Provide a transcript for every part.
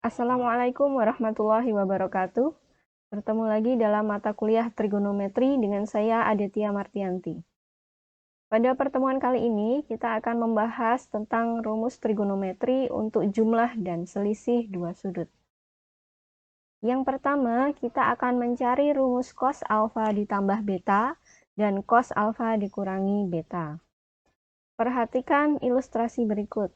Assalamualaikum warahmatullahi wabarakatuh. Bertemu lagi dalam mata kuliah trigonometri dengan saya Aditya Martianti. Pada pertemuan kali ini kita akan membahas tentang rumus trigonometri untuk jumlah dan selisih dua sudut. Yang pertama, kita akan mencari rumus cos alfa ditambah beta dan cos alfa dikurangi beta. Perhatikan ilustrasi berikut.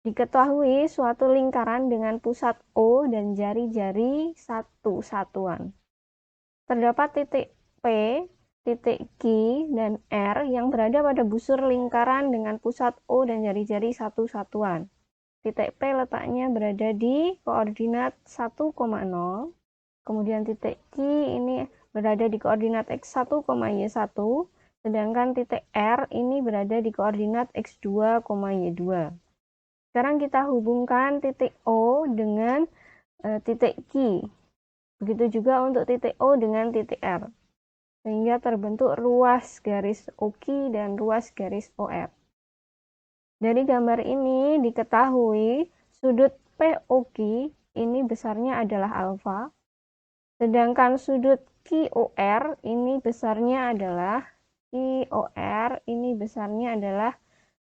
Diketahui suatu lingkaran dengan pusat O dan jari-jari satu satuan. Terdapat titik P, titik Q, dan R yang berada pada busur lingkaran dengan pusat O dan jari-jari satu satuan. Titik P letaknya berada di koordinat 1,0, kemudian titik Q ini berada di koordinat x1, y1, sedangkan titik R ini berada di koordinat x2, y2. Sekarang kita hubungkan titik O dengan titik Q. Begitu juga untuk titik O dengan titik R. Sehingga terbentuk ruas garis OQ dan ruas garis OR. Dari gambar ini diketahui sudut POQ ini besarnya adalah alfa. Sedangkan sudut QOR ini besarnya adalah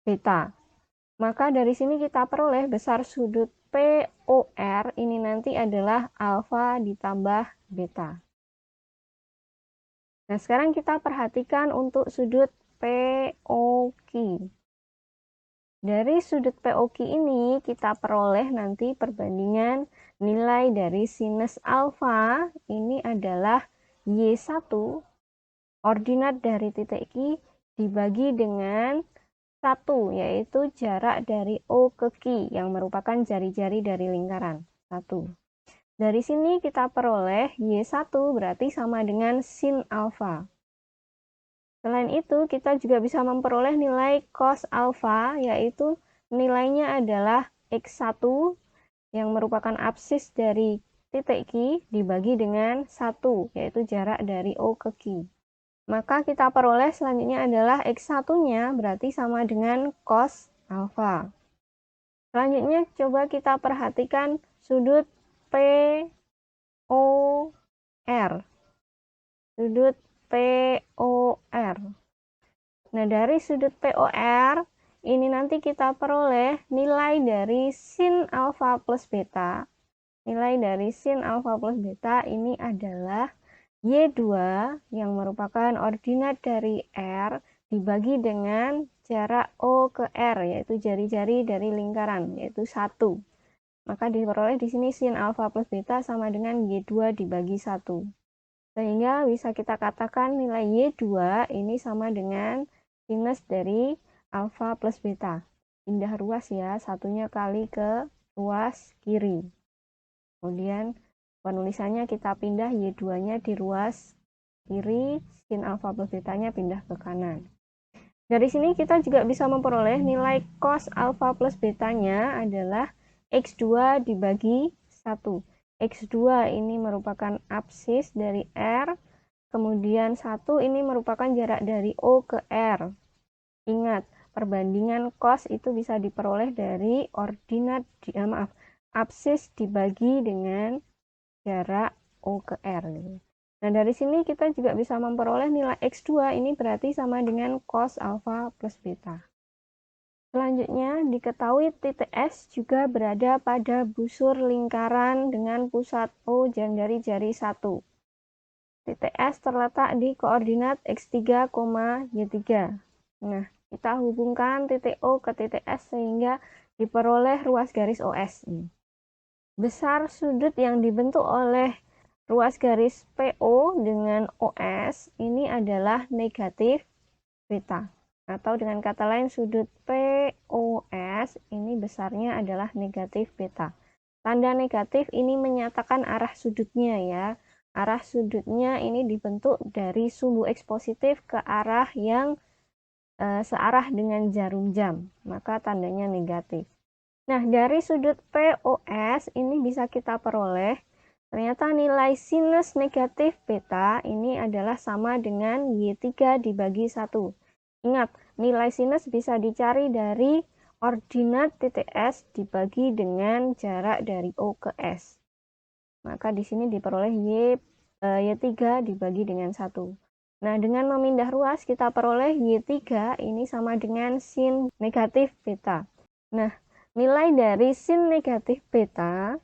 beta. Maka dari sini kita peroleh besar sudut POR ini nanti adalah alfa ditambah beta. Nah, sekarang kita perhatikan untuk sudut POQ. Dari sudut POQ ini kita peroleh nanti perbandingan nilai dari sinus alfa ini adalah Y1, ordinat dari titik Q dibagi dengan 1, yaitu jarak dari O ke Q yang merupakan jari-jari dari lingkaran 1. Dari sini kita peroleh Y1 berarti sama dengan sin alfa. Selain itu, kita juga bisa memperoleh nilai cos alfa, yaitu nilainya adalah x1 yang merupakan absis dari titik Q dibagi dengan 1, yaitu jarak dari O ke Q. Maka kita peroleh selanjutnya adalah x1-nya berarti sama dengan cos alfa. Selanjutnya coba kita perhatikan sudut POR. Sudut POR. Nah, dari sudut POR ini nanti kita peroleh nilai dari sin alfa plus beta. Nilai dari sin alfa plus beta ini adalah Y2 yang merupakan ordinat dari R dibagi dengan jarak O ke R, yaitu jari-jari dari lingkaran, yaitu 1. Maka diperoleh di sini sin alfa plus beta sama dengan Y2 dibagi 1. Sehingga bisa kita katakan nilai Y2 ini sama dengan sinus dari alfa plus beta. Pindah ruas ya, satunya kali ke ruas kiri. Kemudian penulisannya kita pindah Y2-nya di ruas kiri, sin alfa plus betanya pindah ke kanan. Dari sini kita juga bisa memperoleh nilai cos alfa plus betanya adalah x2 dibagi 1. X2 ini merupakan absis dari R, kemudian 1 ini merupakan jarak dari O ke R. Ingat, perbandingan cos itu bisa diperoleh dari ordinat, absis dibagi dengan jarak O ke R. Nah, dari sini kita juga bisa memperoleh nilai X2 ini berarti sama dengan cos alfa plus beta. Selanjutnya, diketahui titik S juga berada pada busur lingkaran dengan pusat O dan jari-jari 1. Titik S terletak di koordinat X3, Y3. Nah, kita hubungkan titik O ke titik S sehingga diperoleh ruas garis OS ini. Besar sudut yang dibentuk oleh ruas garis PO dengan OS ini adalah negatif beta. Atau dengan kata lain sudut POS ini besarnya adalah negatif beta. Tanda negatif ini menyatakan arah sudutnya ya. Arah sudutnya ini dibentuk dari sumbu X positif ke arah yang searah dengan jarum jam. Maka tandanya negatif. Nah, dari sudut POS ini bisa kita peroleh ternyata nilai sinus negatif beta ini adalah sama dengan Y3 dibagi 1. Ingat, nilai sinus bisa dicari dari ordinat titik S dibagi dengan jarak dari O ke S. Maka di sini diperoleh Y3 dibagi dengan 1. Nah, dengan memindah ruas kita peroleh Y3 ini sama dengan sin negatif beta. Nah, nilai dari sin negatif beta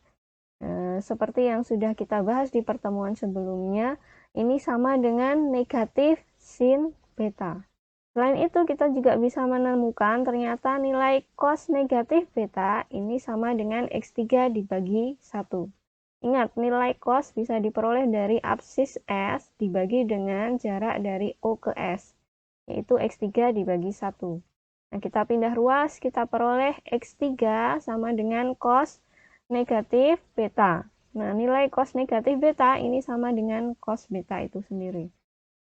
seperti yang sudah kita bahas di pertemuan sebelumnya, ini sama dengan negatif sin beta. Selain itu, kita juga bisa menemukan ternyata nilai cos negatif beta ini sama dengan X3 dibagi 1. Ingat, nilai cos bisa diperoleh dari absis S dibagi dengan jarak dari O ke S, yaitu X3 dibagi 1. Nah, kita pindah ruas, kita peroleh X3 sama dengan cos negatif beta. Nah, nilai cos negatif beta ini sama dengan cos beta itu sendiri.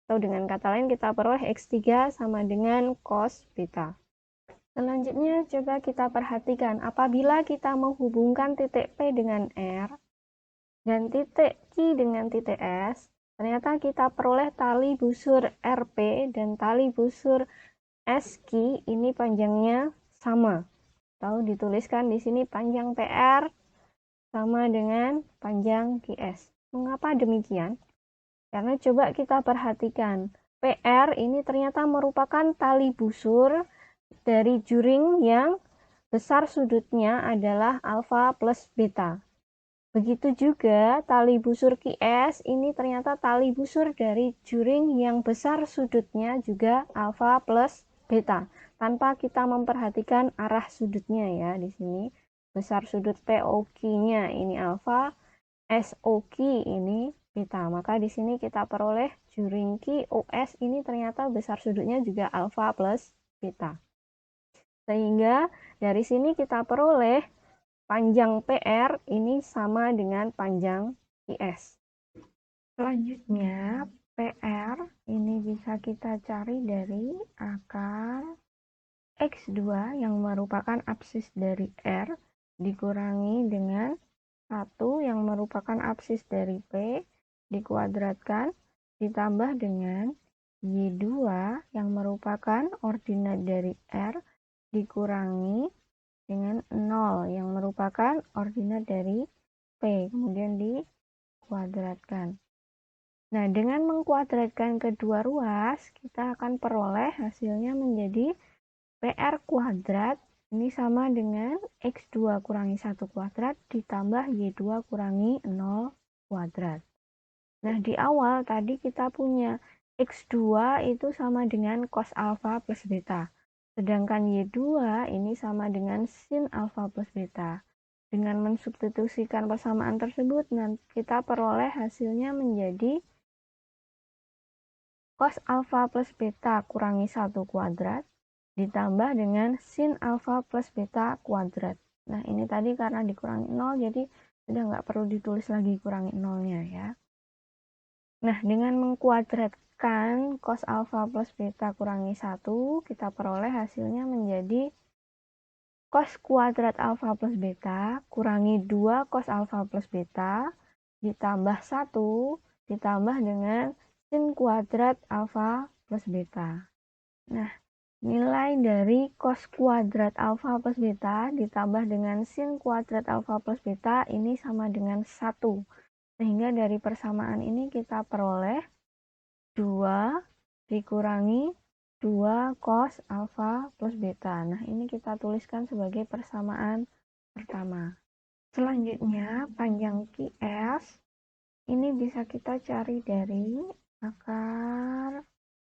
Atau dengan kata lain kita peroleh X3 sama dengan cos beta. Selanjutnya coba kita perhatikan apabila kita menghubungkan titik P dengan R dan titik Q dengan titik S, ternyata kita peroleh tali busur RP dan tali busur SQ ini panjangnya sama. Atau dituliskan di sini panjang PR sama dengan panjang QS. Mengapa demikian? Karena coba kita perhatikan, PR ini ternyata merupakan tali busur dari juring yang besar sudutnya adalah alfa plus beta. Begitu juga tali busur QS ini ternyata tali busur dari juring yang besar sudutnya juga alfa plus beta. Tanpa kita memperhatikan arah sudutnya ya di sini. Besar sudut POQ-nya ini alfa, SOQ ini beta. Maka di sini kita peroleh juring QOS ini ternyata besar sudutnya juga alfa plus beta. Sehingga dari sini kita peroleh panjang PR ini sama dengan panjang IS. Selanjutnya, PR ini bisa kita cari dari akar X2 yang merupakan absis dari R dikurangi dengan 1 yang merupakan absis dari P dikuadratkan ditambah dengan Y2 yang merupakan ordinat dari R dikurangi dengan 0 yang merupakan ordinat dari P kemudian dikuadratkan. Nah, dengan mengkuadratkan kedua ruas kita akan peroleh hasilnya menjadi PR kuadrat ini sama dengan X2 kurangi 1 kuadrat ditambah Y2 kurangi 0 kuadrat. Nah, di awal tadi kita punya X2 itu sama dengan cos alfa plus beta. Sedangkan Y2 ini sama dengan sin alfa plus beta. Dengan mensubstitusikan persamaan tersebut, nanti kita peroleh hasilnya menjadi cos alfa plus beta kurangi 1 kuadrat ditambah dengan sin alfa plus beta kuadrat. Nah, ini tadi karena dikurangi 0, jadi sudah nggak perlu ditulis lagi kurangi 0-nya ya. Nah, dengan mengkuadratkan cos alfa plus beta kurangi 1, kita peroleh hasilnya menjadi cos kuadrat alfa plus beta kurangi 2 cos alfa plus beta ditambah 1 ditambah dengan sin kuadrat alfa plus beta. Nah, nilai dari cos kuadrat alfa plus beta ditambah dengan sin kuadrat alfa plus beta ini sama dengan 1. Sehingga dari persamaan ini kita peroleh 2 dikurangi 2 cos alfa plus beta. Nah, ini kita tuliskan sebagai persamaan pertama. Selanjutnya, panjang QS ini bisa kita cari dari akar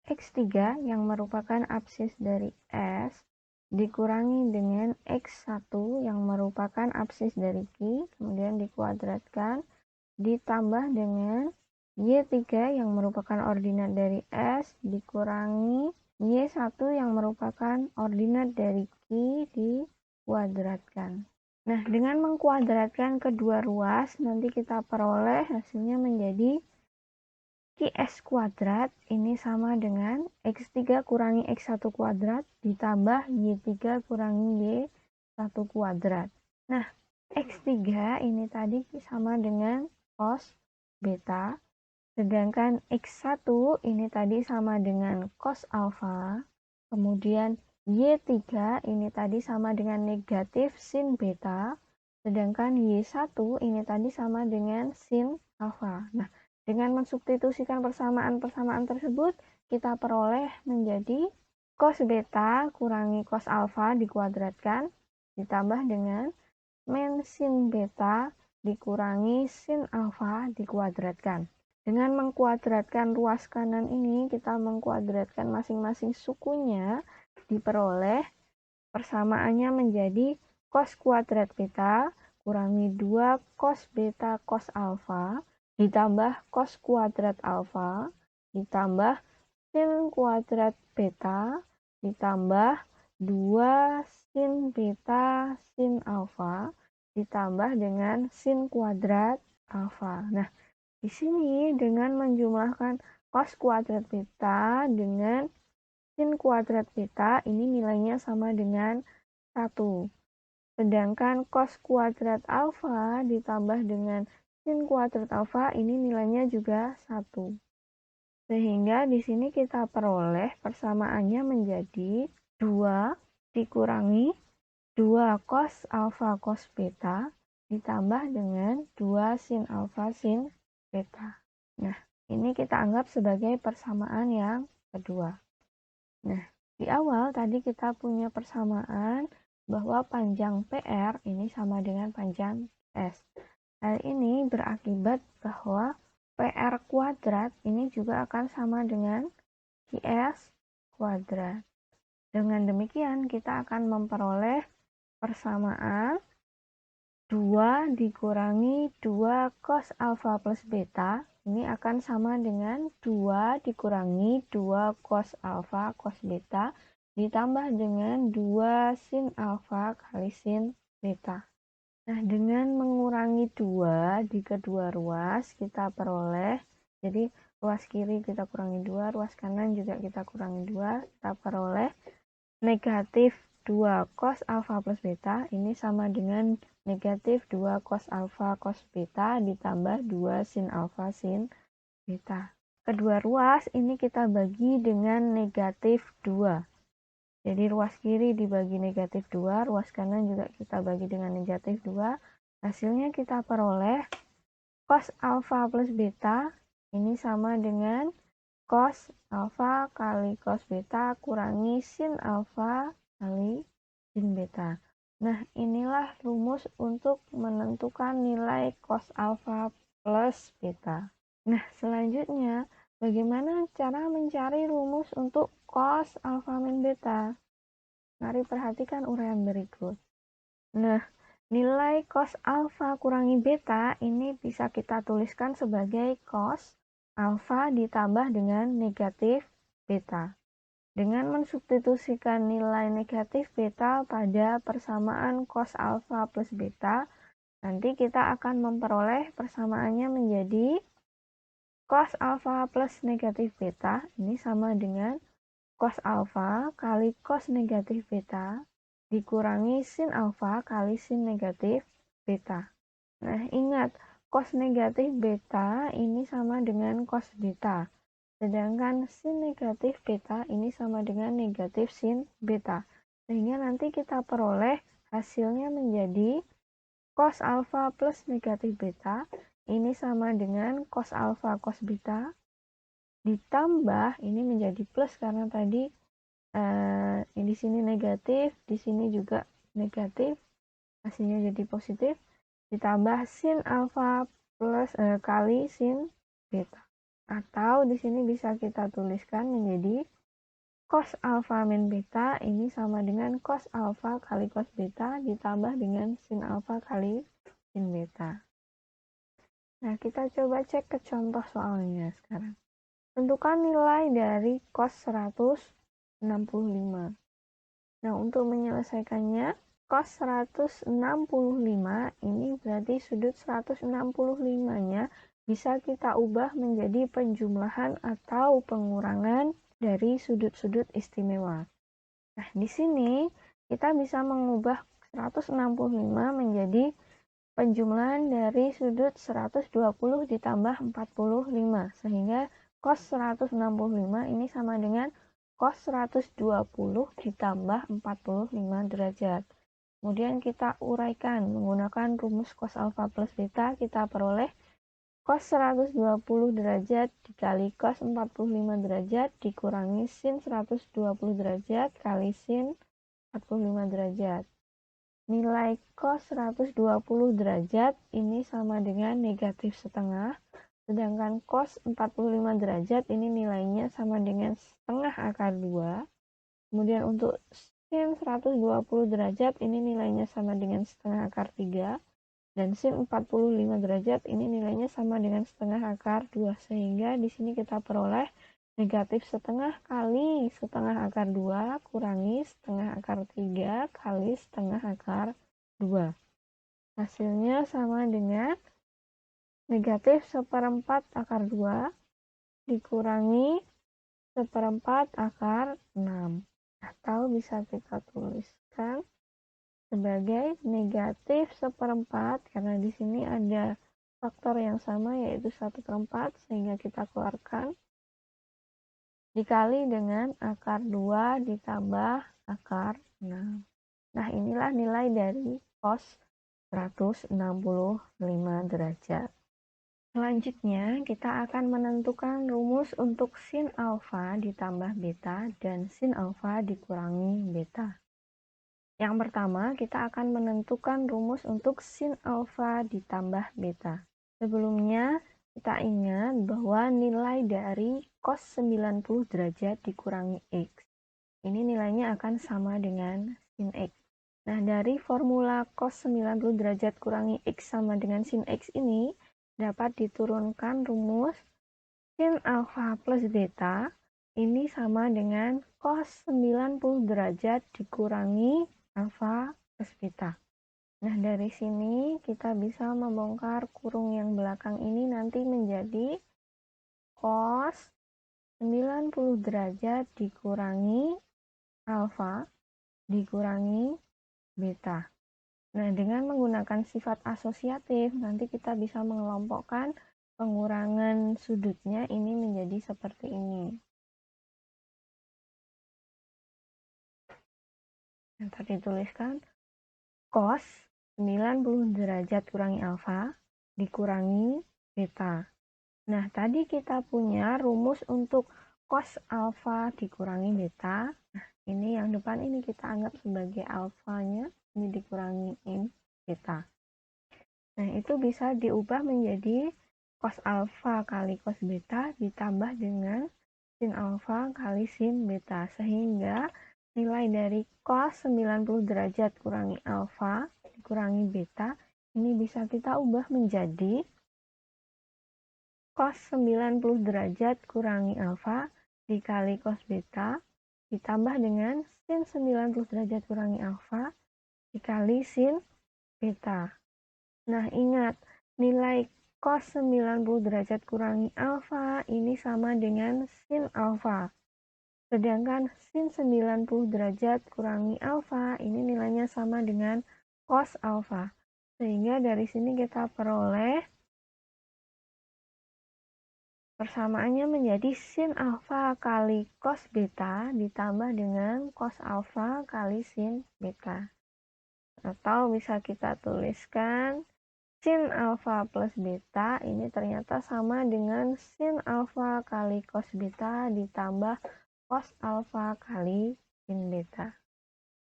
X3 yang merupakan absis dari S dikurangi dengan X1 yang merupakan absis dari Q, kemudian dikuadratkan, ditambah dengan Y3 yang merupakan ordinat dari S dikurangi Y1 yang merupakan ordinat dari Q dikuadratkan. Nah, dengan mengkuadratkan kedua ruas, nanti kita peroleh hasilnya menjadi QS kuadrat ini sama dengan X3 kurangi X1 kuadrat ditambah Y3 kurangi Y1 kuadrat. Nah, X3 ini tadi sama dengan cos beta, sedangkan X1 ini tadi sama dengan cos alfa, kemudian Y3 ini tadi sama dengan negatif sin beta, sedangkan Y1 ini tadi sama dengan sin alfa. Nah, dengan mensubstitusikan persamaan-persamaan tersebut, kita peroleh menjadi cos beta kurangi cos alfa dikuadratkan, ditambah dengan min sin beta dikurangi sin alfa dikuadratkan. Dengan mengkuadratkan ruas kanan ini, kita mengkuadratkan masing-masing sukunya, diperoleh persamaannya menjadi cos kuadrat beta kurangi 2 cos beta cos alfa ditambah cos kuadrat alfa ditambah sin kuadrat beta ditambah 2 sin beta sin alfa ditambah dengan sin kuadrat alfa. Nah, di sini dengan menjumlahkan cos kuadrat beta dengan sin kuadrat beta ini nilainya sama dengan 1. Sedangkan cos kuadrat alfa ditambah dengan sin kuadrat alfa ini nilainya juga 1. Sehingga di sini kita peroleh persamaannya menjadi 2 dikurangi 2 cos alfa cos beta ditambah dengan 2 sin alfa sin beta. Nah, ini kita anggap sebagai persamaan yang kedua. Nah, di awal tadi kita punya persamaan bahwa panjang PR ini sama dengan panjang S. Hal ini berakibat bahwa PR kuadrat ini juga akan sama dengan QS kuadrat. Dengan demikian, kita akan memperoleh persamaan 2 dikurangi 2 cos alfa plus beta ini akan sama dengan 2 dikurangi 2 cos alfa cos beta ditambah dengan 2 sin alfa kali sin beta. Nah, dengan mengurangi 2 di kedua ruas kita peroleh, jadi ruas kiri kita kurangi 2, ruas kanan juga kita kurangi 2, kita peroleh negatif 2 cos alfa plus beta ini sama dengan negatif 2 cos alfa cos beta ditambah 2 sin alfa sin beta. Kedua ruas ini kita bagi dengan negatif 2. Jadi ruas kiri dibagi negatif 2, ruas kanan juga kita bagi dengan negatif 2. Hasilnya kita peroleh cos alfa plus beta ini sama dengan cos alfa kali cos beta kurangi sin alfa kali sin beta. Nah, inilah rumus untuk menentukan nilai cos alfa plus beta. Nah, selanjutnya, bagaimana cara mencari rumus untuk cos alfa min beta? Mari perhatikan uraian berikut. Nah, nilai cos alfa kurangi beta ini bisa kita tuliskan sebagai cos alfa ditambah dengan negatif beta. Dengan mensubstitusikan nilai negatif beta pada persamaan cos alfa plus beta, nanti kita akan memperoleh persamaannya menjadi cos alfa plus negatif beta, ini sama dengan cos alfa kali cos negatif beta, dikurangi sin alfa kali sin negatif beta. Nah, ingat, cos negatif beta ini sama dengan cos beta. Sedangkan sin negatif beta ini sama dengan negatif sin beta. Sehingga nanti kita peroleh hasilnya menjadi cos alfa plus negatif beta ini sama dengan cos alfa cos beta ditambah ini menjadi plus karena tadi di sini negatif, di sini juga negatif, hasilnya jadi positif, ditambah sin alfa plus kali sin beta. Atau di sini bisa kita tuliskan menjadi cos alfa min beta ini sama dengan cos alfa kali cos beta ditambah dengan sin alfa kali sin beta. Nah, kita coba cek ke contoh soalnya sekarang. Tentukan nilai dari cos 165. Nah, untuk menyelesaikannya, cos 165 ini berarti sudut 165-nya bisa kita ubah menjadi penjumlahan atau pengurangan dari sudut-sudut istimewa. Nah, di sini kita bisa mengubah 165 menjadi penjumlahan dari sudut 120 ditambah 45, sehingga cos 165 ini sama dengan cos 120 ditambah 45 derajat. Kemudian kita uraikan menggunakan rumus cos alfa plus beta, kita peroleh cos 120 derajat dikali cos 45 derajat dikurangi sin 120 derajat kali sin 45 derajat. Nilai cos 120 derajat ini sama dengan negatif setengah, sedangkan cos 45 derajat ini nilainya sama dengan setengah akar 2. Kemudian untuk sin 120 derajat ini nilainya sama dengan setengah akar 3. Dan sin 45 derajat ini nilainya sama dengan setengah akar 2. Sehingga di sini kita peroleh negatif setengah kali setengah akar 2 kurangi setengah akar 3 kali setengah akar 2. Hasilnya sama dengan negatif seperempat akar 2 dikurangi seperempat akar 6. Atau bisa kita tuliskan sebagai negatif seperempat, karena di sini ada faktor yang sama yaitu 1/4, sehingga kita keluarkan dikali dengan akar 2 ditambah akar 6. Nah, inilah nilai dari cos 165 derajat. Selanjutnya, kita akan menentukan rumus untuk sin alfa ditambah beta dan sin alfa dikurangi beta. Yang pertama, kita akan menentukan rumus untuk sin alfa ditambah beta. Sebelumnya, kita ingat bahwa nilai dari cos 90 derajat dikurangi X. Ini nilainya akan sama dengan sin X. Nah, dari formula cos 90 derajat kurangi X sama dengan sin X ini, dapat diturunkan rumus sin alfa plus beta ini sama dengan cos 90 derajat dikurangi alfa plus beta. Nah, dari sini kita bisa membongkar kurung yang belakang ini nanti menjadi cos 90 derajat dikurangi alfa dikurangi beta. Nah, dengan menggunakan sifat asosiatif, nanti kita bisa mengelompokkan pengurangan sudutnya ini menjadi seperti ini. Yang tadi tuliskan cos 90 derajat kurangi alfa dikurangi beta. Nah, tadi kita punya rumus untuk cos alfa dikurangi beta. Nah, ini yang depan ini kita anggap sebagai alfanya, ini dikurangi beta. Nah, itu bisa diubah menjadi cos alfa kali cos beta ditambah dengan sin alfa kali sin beta, sehingga nilai dari cos 90 derajat kurangi alfa dikurangi beta ini bisa kita ubah menjadi cos 90 derajat kurangi alfa dikali cos beta ditambah dengan sin 90 derajat kurangi alfa dikali sin beta. Nah, ingat nilai cos 90 derajat kurangi alfa ini sama dengan sin alfa. Sedangkan sin 90 derajat kurangi alfa ini nilainya sama dengan cos alfa. Sehingga dari sini kita peroleh persamaannya menjadi sin alfa kali cos beta ditambah dengan cos alfa kali sin beta. Atau bisa kita tuliskan sin alfa plus beta ini ternyata sama dengan sin alfa kali cos beta ditambah cos alfa kali sin beta.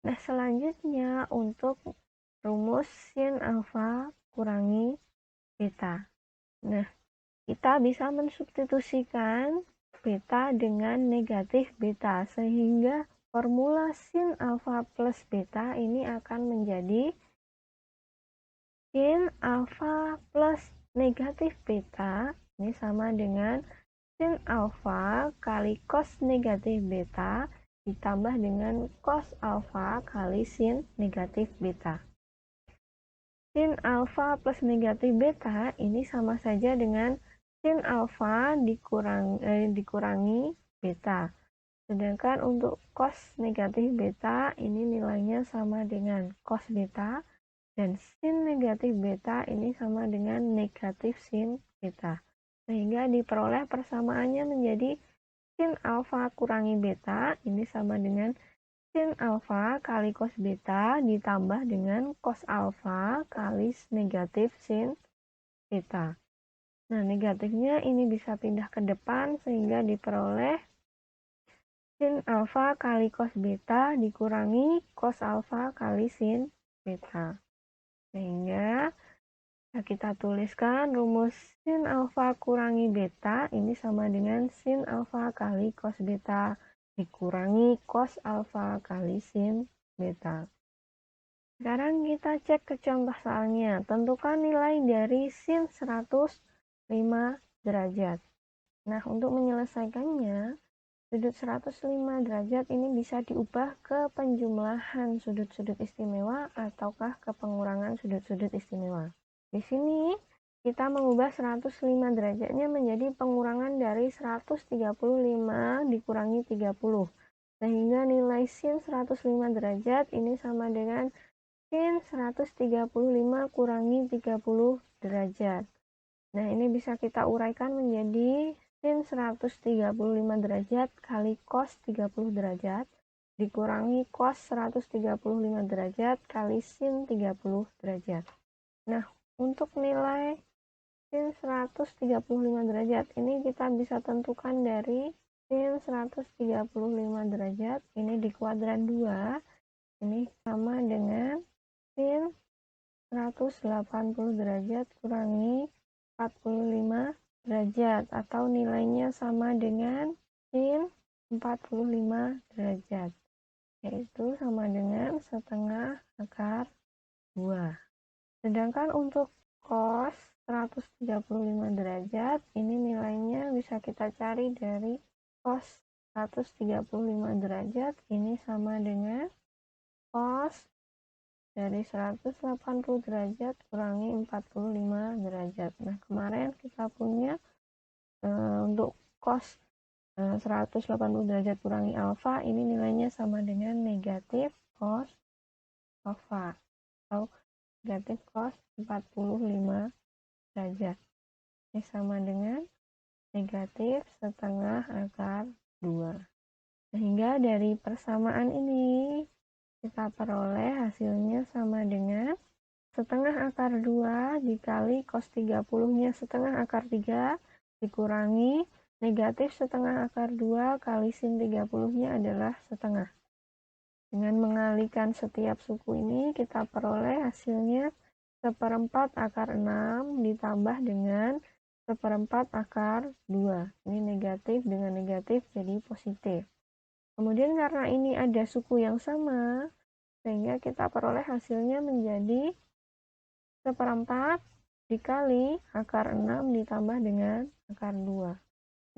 Nah, selanjutnya untuk rumus sin alfa kurangi beta. Nah, kita bisa mensubstitusikan beta dengan negatif beta, sehingga formula sin alfa plus beta ini akan menjadi sin alfa plus negatif beta ini sama dengan sin alfa kali cos negatif beta ditambah dengan cos alfa kali sin negatif beta. Sin alfa plus negatif beta ini sama saja dengan sin alfa dikurangi beta. Sedangkan untuk cos negatif beta ini nilainya sama dengan cos beta, dan sin negatif beta ini sama dengan negatif sin beta. Sehingga diperoleh persamaannya menjadi sin alfa kurangi beta, ini sama dengan sin alfa kali cos beta ditambah dengan cos alfa kali negatif sin beta. Nah, negatifnya ini bisa pindah ke depan sehingga diperoleh sin alfa kali cos beta dikurangi cos alfa kali sin beta. Sehingga kita tuliskan rumus sin alfa kurangi beta ini sama dengan sin alfa kali cos beta dikurangi cos alfa kali sin beta. Sekarang kita cek ke contoh soalnya. Tentukan nilai dari sin 105 derajat. Nah, untuk menyelesaikannya, sudut 105 derajat ini bisa diubah ke penjumlahan sudut-sudut istimewa ataukah ke pengurangan sudut-sudut istimewa. Di sini kita mengubah 105 derajatnya menjadi pengurangan dari 135 dikurangi 30. Sehingga nilai sin 105 derajat ini sama dengan sin 135 kurangi 30 derajat. Nah, ini bisa kita uraikan menjadi sin 135 derajat kali cos 30 derajat dikurangi cos 135 derajat kali sin 30 derajat. Nah, untuk nilai sin 135 derajat ini kita bisa tentukan dari sin 135 derajat ini di kuadran 2 ini sama dengan sin 180 derajat kurangi 45 derajat atau nilainya sama dengan sin 45 derajat, yaitu sama dengan setengah akar 2. Sedangkan untuk cos 135 derajat, ini nilainya bisa kita cari dari cos 135 derajat, ini sama dengan cos dari 180 derajat kurangi 45 derajat. Nah, kemarin kita punya untuk cos 180 derajat kurangi alfa, ini nilainya sama dengan negatif cos alfa atau negatif cos 45 derajat. Ini sama dengan negatif setengah akar 2. Sehingga dari persamaan ini kita peroleh hasilnya sama dengan setengah akar 2 dikali cos 30-nya setengah akar 3 dikurangi negatif setengah akar 2 kali sin 30-nya adalah setengah. Dengan mengalihkan setiap suku ini, kita peroleh hasilnya seperempat akar 6 ditambah dengan seperempat akar 2. Ini negatif dengan negatif jadi positif. Kemudian karena ini ada suku yang sama, sehingga kita peroleh hasilnya menjadi seperempat dikali akar 6 ditambah dengan akar 2.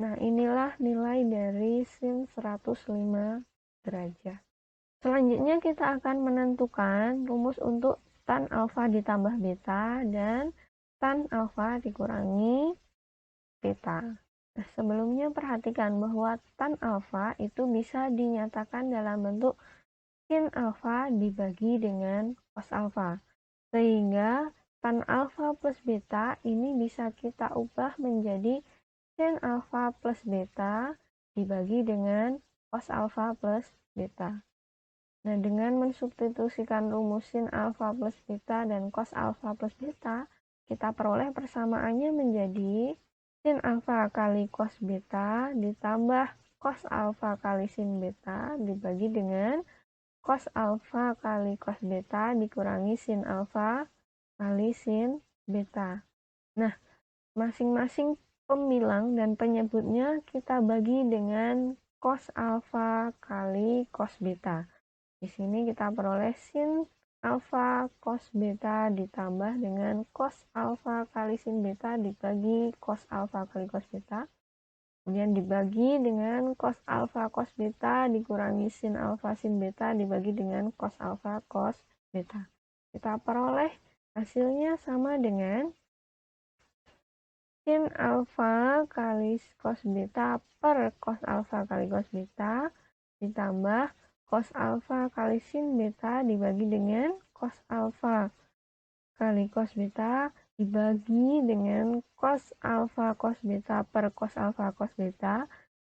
Nah, inilah nilai dari sin 105 derajat. Selanjutnya kita akan menentukan rumus untuk tan alfa ditambah beta dan tan alfa dikurangi beta. Nah, sebelumnya perhatikan bahwa tan alfa itu bisa dinyatakan dalam bentuk sin alfa dibagi dengan cos alfa. Sehingga tan alfa plus beta ini bisa kita ubah menjadi sin alfa plus beta dibagi dengan cos alfa plus beta. Nah, dengan mensubstitusikan rumus sin alfa plus beta dan cos alfa plus beta, kita peroleh persamaannya menjadi sin alfa kali cos beta ditambah cos alfa kali sin beta dibagi dengan cos alfa kali cos beta dikurangi sin alfa kali sin beta. Nah, masing-masing pembilang dan penyebutnya kita bagi dengan cos alfa kali cos beta. Di sini kita peroleh sin alfa cos beta ditambah dengan cos alfa kali sin beta dibagi cos alfa kali cos beta. Kemudian dibagi dengan cos alfa cos beta dikurangi sin alfa sin beta dibagi dengan cos alfa cos beta. Kita peroleh hasilnya sama dengan sin alfa kali cos beta per cos alfa kali cos beta ditambah cos alfa kali sin beta dibagi dengan cos alfa kali cos beta dibagi dengan cos alfa cos beta per cos alfa cos beta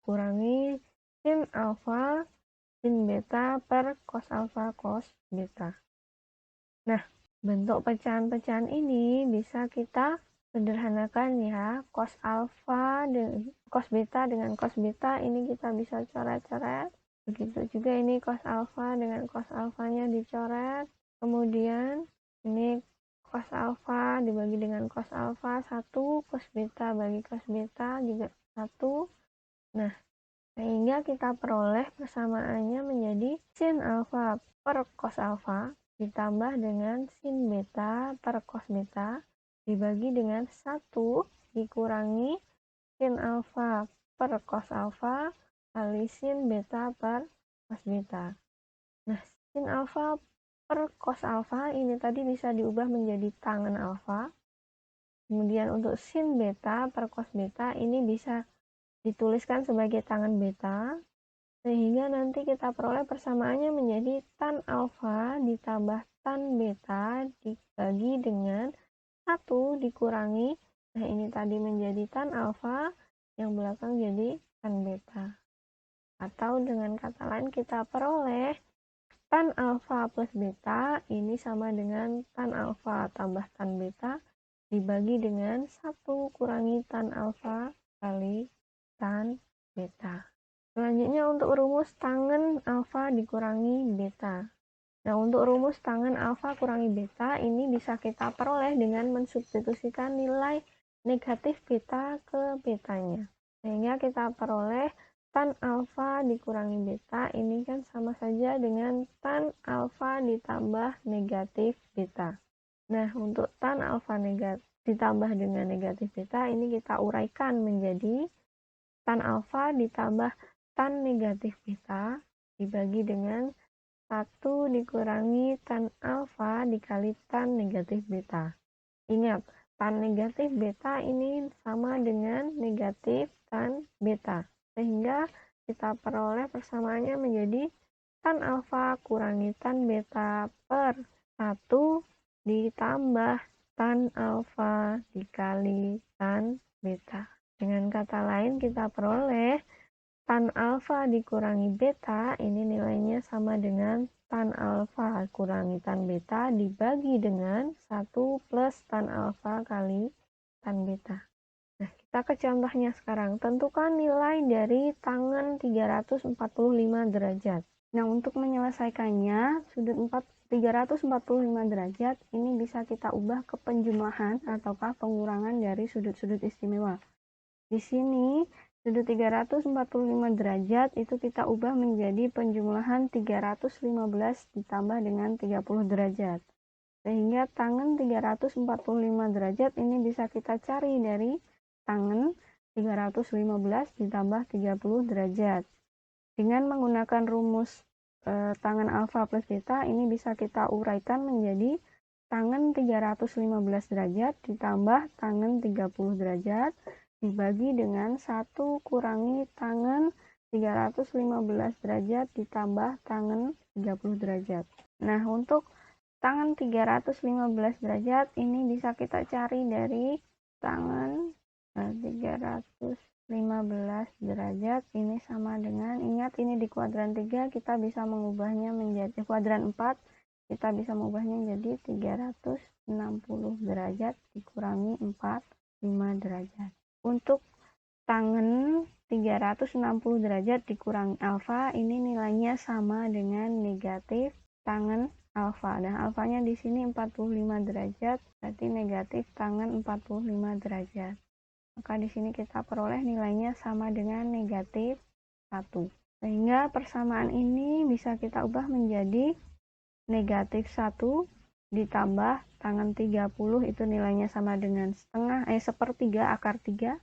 dikurangi sin alfa sin beta per cos alfa cos beta. Nah, bentuk pecahan-pecahan ini bisa kita sederhanakan ya. Cos beta dengan cos beta ini kita bisa coret-coret. Begitu juga ini cos alfa dengan cos alfanya dicoret. Kemudian ini cos alfa dibagi dengan cos alfa 1, cos beta bagi cos beta juga 1. Nah, sehingga kita peroleh persamaannya menjadi sin alfa per cos alfa ditambah dengan sin beta per cos beta dibagi dengan 1 dikurangi sin alfa per cos alfa kali sin beta per cos beta. Nah, sin alfa per cos alfa ini tadi bisa diubah menjadi tangen alfa. Kemudian untuk sin beta per cos beta ini bisa dituliskan sebagai tangen beta. Sehingga nanti kita peroleh persamaannya menjadi tan alfa ditambah tan beta dibagi dengan 1 dikurangi, nah ini tadi menjadi tan alfa, yang belakang jadi tan beta. Atau dengan kata lain kita peroleh tan alfa plus beta ini sama dengan tan alfa tambah tan beta dibagi dengan 1 kurangi tan alfa kali tan beta. Selanjutnya untuk rumus tangen alfa dikurangi beta. Nah, untuk rumus tangen alfa kurangi beta ini bisa kita peroleh dengan mensubstitusikan nilai negatif beta ke betanya. Sehingga kita peroleh tan alfa dikurangi beta ini kan sama saja dengan tan alfa ditambah negatif beta. Nah, untuk tan alfa ditambah dengan negatif beta ini kita uraikan menjadi tan alfa ditambah tan negatif beta dibagi dengan 1 dikurangi tan alfa dikali tan negatif beta. Ingat, tan negatif beta ini sama dengan negatif tan beta. Sehingga kita peroleh persamaannya menjadi tan alfa kurangi tan beta per 1 ditambah tan alfa dikali tan beta. Dengan kata lain kita peroleh tan alfa dikurangi beta ini nilainya sama dengan tan alfa kurangi tan beta dibagi dengan 1 plus tan alfa kali tan beta. Nah, kita ke contohnya sekarang. Tentukan nilai dari tangen 345 derajat. Nah, untuk menyelesaikannya, sudut 345 derajat ini bisa kita ubah ke penjumlahan ataukah pengurangan dari sudut-sudut istimewa. Di sini sudut 345 derajat itu kita ubah menjadi penjumlahan 315 ditambah dengan 30 derajat. Sehingga tangen 345 derajat ini bisa kita cari dari tangen 315 ditambah 30 derajat. Dengan menggunakan rumus tangen alfa plus beta ini bisa kita uraikan menjadi tangen 315 derajat ditambah tangen 30 derajat dibagi dengan 1 kurangi tangen 315 derajat ditambah tangen 30 derajat. Nah, untuk tangen 315 derajat ini bisa kita cari dari tangen 315 derajat ini sama dengan, ingat ini di kuadran 3 kita bisa mengubahnya menjadi kuadran 4, kita bisa mengubahnya menjadi 360 derajat dikurangi 45 derajat. Untuk tangen 360 derajat dikurangi alfa ini nilainya sama dengan negatif tangen alfa. Dan alfanya di sini 45 derajat, berarti negatif tangen 45 derajat. Maka di sini kita peroleh nilainya sama dengan negatif 1. Sehingga persamaan ini bisa kita ubah menjadi negatif 1 ditambah tangen 30 itu nilainya sama dengan sepertiga akar 3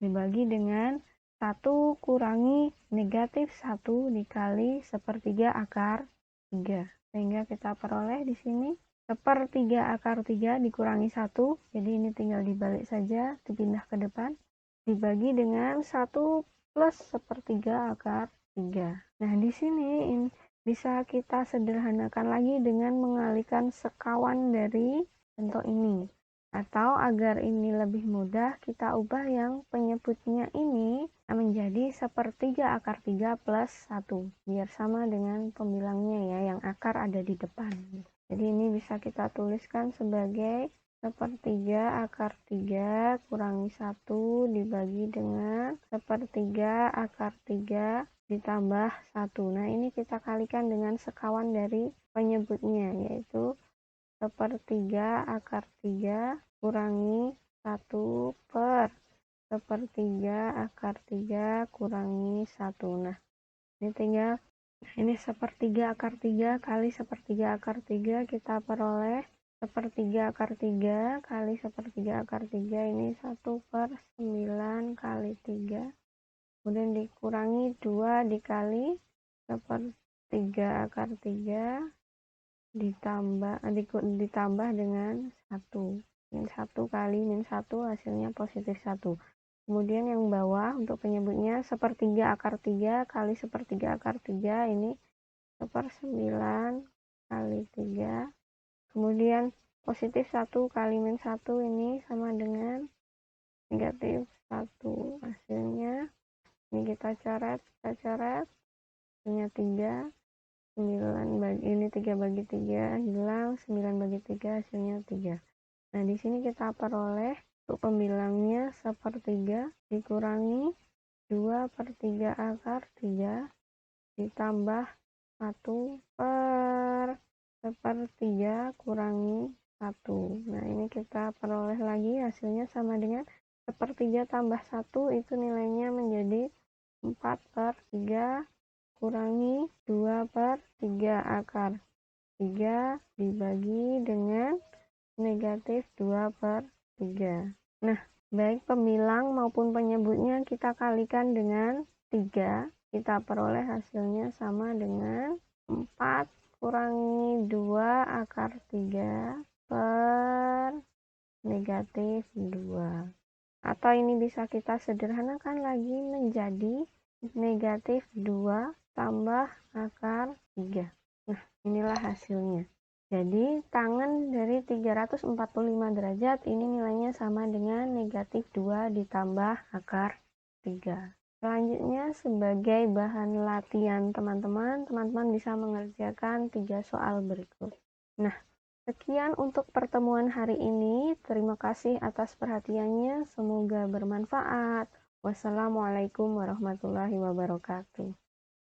dibagi dengan 1 kurangi negatif 1 dikali sepertiga akar 3. Sehingga kita peroleh di sini sepertiga akar 3 dikurangi 1, jadi ini tinggal dibalik saja, dipindah ke depan, dibagi dengan 1 plus sepertiga akar 3. Nah, di sini bisa kita sederhanakan lagi dengan mengalihkan sekawan dari bentuk ini. Atau agar ini lebih mudah, kita ubah yang penyebutnya ini menjadi 1/3 akar 3 plus 1, biar sama dengan pembilangnya ya, yang akar ada di depan. Jadi ini bisa kita tuliskan sebagai 1/3 akar 3 kurangi 1 dibagi dengan 1/3 akar 3 ditambah 1. Nah, ini kita kalikan dengan sekawan dari penyebutnya, yaitu 1/3 akar 3 kurangi 1 per 1/3 akar 3 kurangi 1. Nah, ini tinggal, ini 1/3 akar 3 kali 1/3 akar 3, kita peroleh 1/3 akar 3 kali 1/3 akar 3, ini 1/9 kali 3. Kemudian dikurangi 2 dikali 1/3 akar 3 ditambah dengan 1. Min 1 kali min 1 hasilnya positif 1. Kemudian yang bawah untuk penyebutnya 1/3 akar 3 kali 1/3 akar 3, ini 1/9 kali 3. Kemudian positif 1 kali min 1 ini sama dengan negatif 1. Hasilnya ini kita coret, hasilnya 3. 9 bagi ini 3 bagi 3 hilang, 9 bagi 3 hasilnya 3. Nah, di sini kita peroleh untuk pembilangnya 1/3 dikurangi 2/3 akar 3 ditambah 1 per 1/3 kurangi 1. Nah, ini kita peroleh lagi hasilnya sama dengan 1/3 tambah 1, itu nilainya menjadi 4/3 kurangi 2/3 akar 3 dibagi dengan negatif 2/3. Nah, baik pembilang maupun penyebutnya kita kalikan dengan 3, kita peroleh hasilnya sama dengan 4 kurangi 2 akar 3 per negatif 2. Atau ini bisa kita sederhanakan lagi menjadi negatif 2 tambah akar 3. Nah, inilah hasilnya. Jadi, tangen dari 345 derajat ini nilainya sama dengan negatif 2 ditambah akar 3. Selanjutnya, sebagai bahan latihan teman-teman bisa mengerjakan 3 soal berikut. Nah, sekian untuk pertemuan hari ini. Terima kasih atas perhatiannya. Semoga bermanfaat. Wassalamualaikum warahmatullahi wabarakatuh.